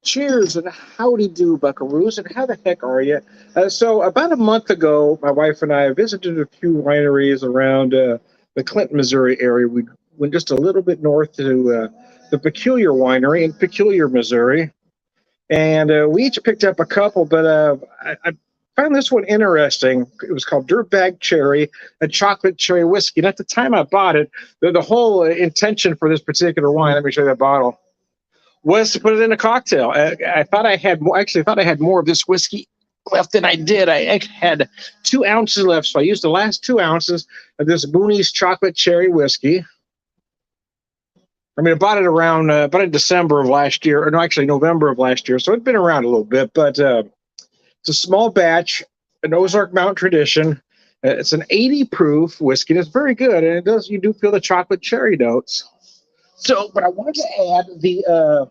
Cheers and howdy do, buckaroos, and how the heck are you? So, about a month ago, my wife and I visited a few wineries around the Clinton, Missouri area. We went just a little bit north to the Peculiar Winery in Peculiar, Missouri, and we each picked up a couple. But I found this one interesting. It was called Dirtbag Cherry, a chocolate cherry whiskey. And at the time I bought it, the whole intention for this particular wine. Let me show you that bottle was to put it in a cocktail. I thought I had more. Actually, I thought I had more of this whiskey left than I did. I had 2 ounces left, so I used the last 2 ounces of this Moony's chocolate cherry whiskey. I mean, I bought it around about in December of last year, or no, actually November of last year. So it'd been around a little bit, but it's a small batch, an Ozark Mountain Tradition. It's an 80 proof whiskey. It's very good, and it does. You do feel the chocolate cherry notes. So, but I wanted to add the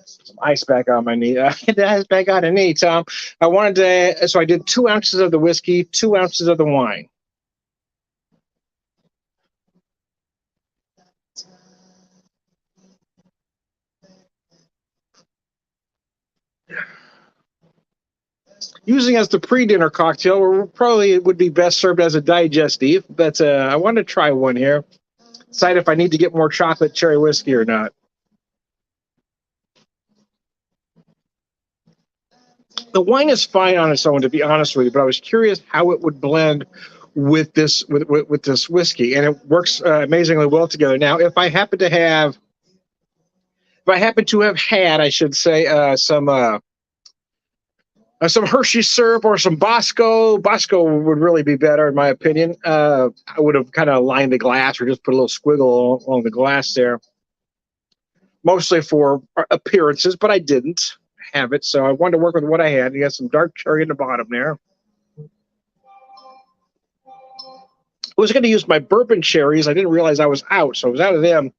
some ice back on my knee. Get the ice back on the knee, Tom. I wanted to, so I did 2 ounces of the whiskey, 2 ounces of the wine. Using as the pre-dinner cocktail, or probably it would be best served as a digestive. But I wanted to try one here. Decide if I need to get more chocolate cherry whiskey or not. The wine is fine on its own, to be honest with you, but I was curious how it would blend with this with this whiskey, and it works amazingly well together. Now, if I happen to have had, I should say, some Hershey syrup or some Bosco. Bosco would really be better, in my opinion. I would have kind of lined the glass or just put a little squiggle along the glass there, mostly for appearances, but I didn't have it, so I wanted to work with what I had. You got some dark cherry in the bottom there. I was going to use my bourbon cherries. I didn't realize I was out, so I was out of them.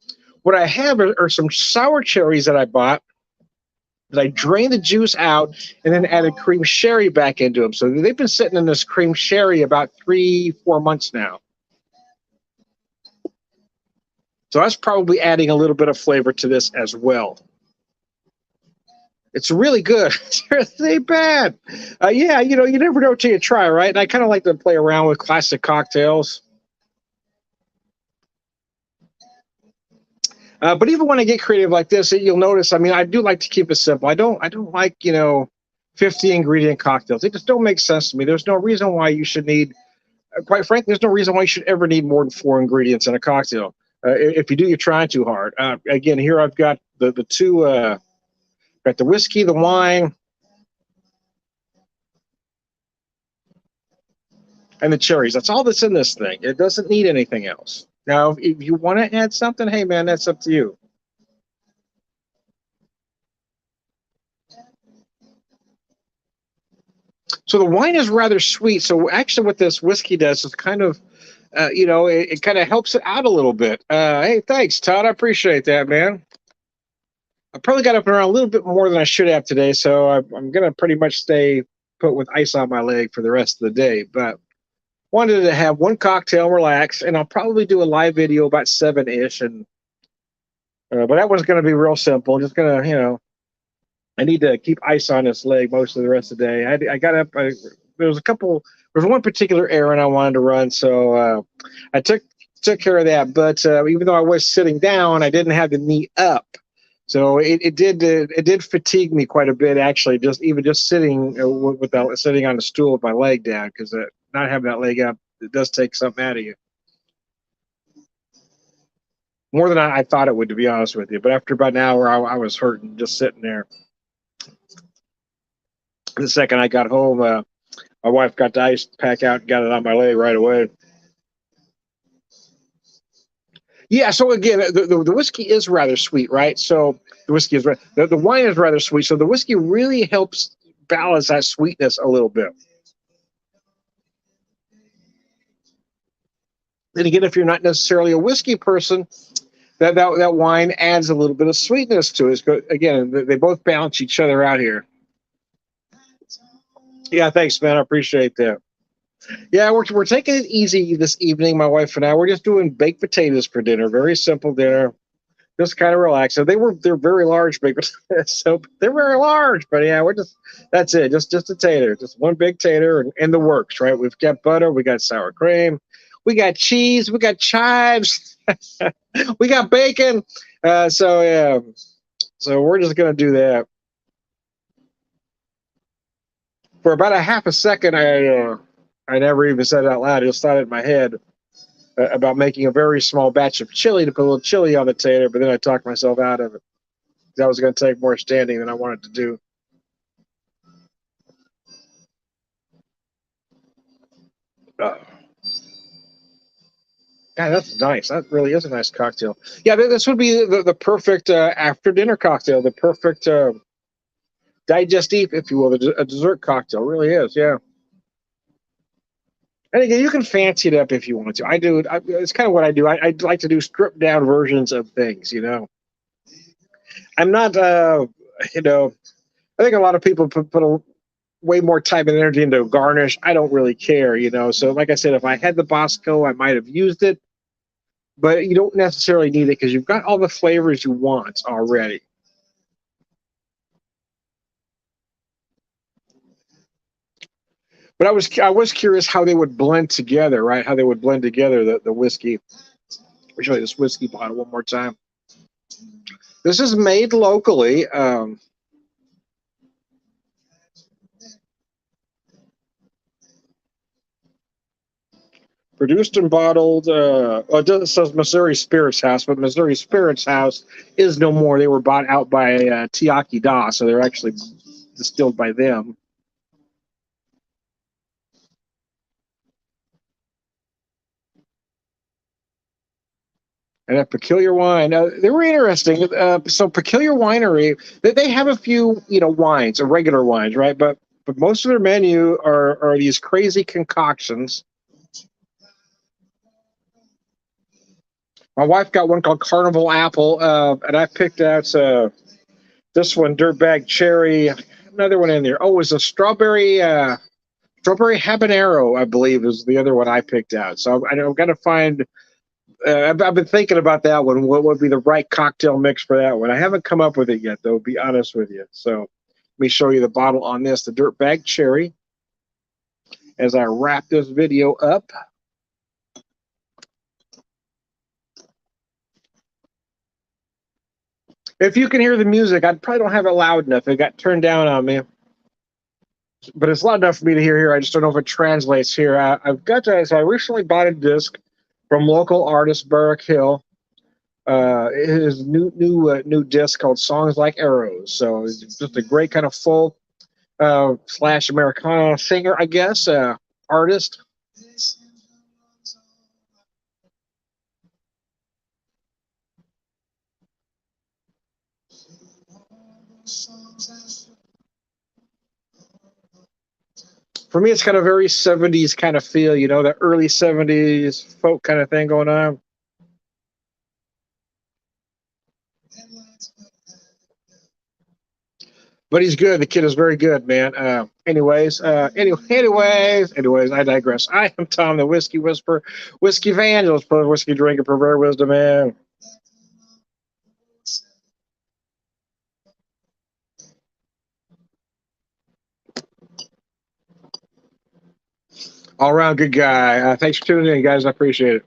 What I have are some sour cherries that I bought. That I drained the juice out and then added cream sherry back into them. So they've been sitting in this cream sherry about 3-4 months now. So that's probably adding a little bit of flavor to this as well. It's really good. It's really bad. Yeah, you never know till you try, right? And I kind of like to play around with classic cocktails. But even when I get creative like this, you'll notice. I mean, I do like to keep it simple. I don't like 50 ingredient cocktails. They just don't make sense to me. There's no reason why you should need. Quite frankly, there's no reason why you should ever need more than 4 ingredients in a cocktail. If you do, you're trying too hard. Again, here I've got the two. Got the whiskey, the wine, and the cherries. That's all that's in this thing. It doesn't need anything else. Now, if you want to add something, hey, man, that's up to you. So the wine is rather sweet. So actually what this whiskey does is kind of, it kind of helps it out a little bit. Hey, thanks, Todd. I appreciate that, man. I probably got up and around a little bit more than I should have today, so I'm going to pretty much stay put with ice on my leg for the rest of the day. But wanted to have one cocktail, relax, and I'll probably do a live video about 7-ish. And but that one's going to be real simple. Just going to, I need to keep ice on this leg most of the rest of the day. I got up. There was one particular errand I wanted to run, so I took care of that. But even though I was sitting down, I didn't have the knee up. So it did fatigue me quite a bit, actually. Just sitting sitting on the stool with my leg down, because not having that leg up, it does take something out of you. More than I thought it would, to be honest with you. But after about an hour, I was hurting just sitting there. The second I got home, my wife got the ice pack out and got it on my leg right away. Yeah, so again, the whiskey is rather sweet, right? So the wine is rather sweet. So the whiskey really helps balance that sweetness a little bit. Then again, if you're not necessarily a whiskey person, that wine adds a little bit of sweetness to it. Again, they both balance each other out here. Yeah, thanks, man. I appreciate that. Yeah, we're taking it easy this evening, my wife and I. We're just doing baked potatoes for dinner. Very simple dinner. just kind of relax. So they're very large, big. So they're very large, but yeah, we're just that's it. Just a tater, just one big tater, and in the works, right? We've got butter, we got sour cream, we got cheese, we got chives, we got bacon. So yeah, so we're just gonna do that. For about a half a second, I never even said it out loud. It just thought it in my head about making a very small batch of chili to put a little chili on the tater, but then I talked myself out of it. That was going to take more standing than I wanted to do. Uh, God, that's nice. That really is a nice cocktail. Yeah, this would be the perfect after dinner cocktail, the perfect digestive, if you will, a dessert cocktail. Really is, yeah. And again, you can fancy it up if you want to. I do. It's kind of what I do. I like to do stripped down versions of things. I'm not. You know, I think a lot of people put a way more time and energy into garnish. I don't really care. So like I said, if I had the Bosco, I might have used it, but you don't necessarily need it because you've got all the flavors you want already. But I was curious how they would blend together, right? How they would blend together the whiskey. Let me show you this whiskey bottle one more time. This is made locally. Produced and bottled. It says Missouri Spirits House, but Missouri Spirits House is no more. They were bought out by Tiaki Da, so they're actually distilled by them. And a peculiar wine. They were interesting. So peculiar winery. They have a few, wines, regular wines, right? But most of their menu are these crazy concoctions. My wife got one called Carnival Apple, and I picked out this one, Dirtbag Cherry. Another one in there. Oh, it was a strawberry habanero, I believe, is the other one I picked out. So I've got to find. I've been thinking about that one. What would be the right cocktail mix for that one? I haven't come up with it yet, though. To be honest with you. So let me show you the bottle on this, the Dirtbag Cherry, as I wrap this video up. If you can hear the music, I probably don't have it loud enough. It got turned down on me, but it's loud enough for me to hear here. I just don't know if it translates here. I've got to. So I recently bought a disc from local artist Burrick Hill. His new disc called "Songs Like Arrows." So it's just a great kind of folk slash Americana singer, I guess, artist. For me, it's got a very 70s kind of feel, the early 70s folk kind of thing going on. But he's good. The kid is very good, man. Anyways, I digress. I am Tom, the Whiskey Whisperer, Whiskey Evangelist, whiskey drinker, pervert wisdom, man. All around good guy. Thanks for tuning in, guys. I appreciate it.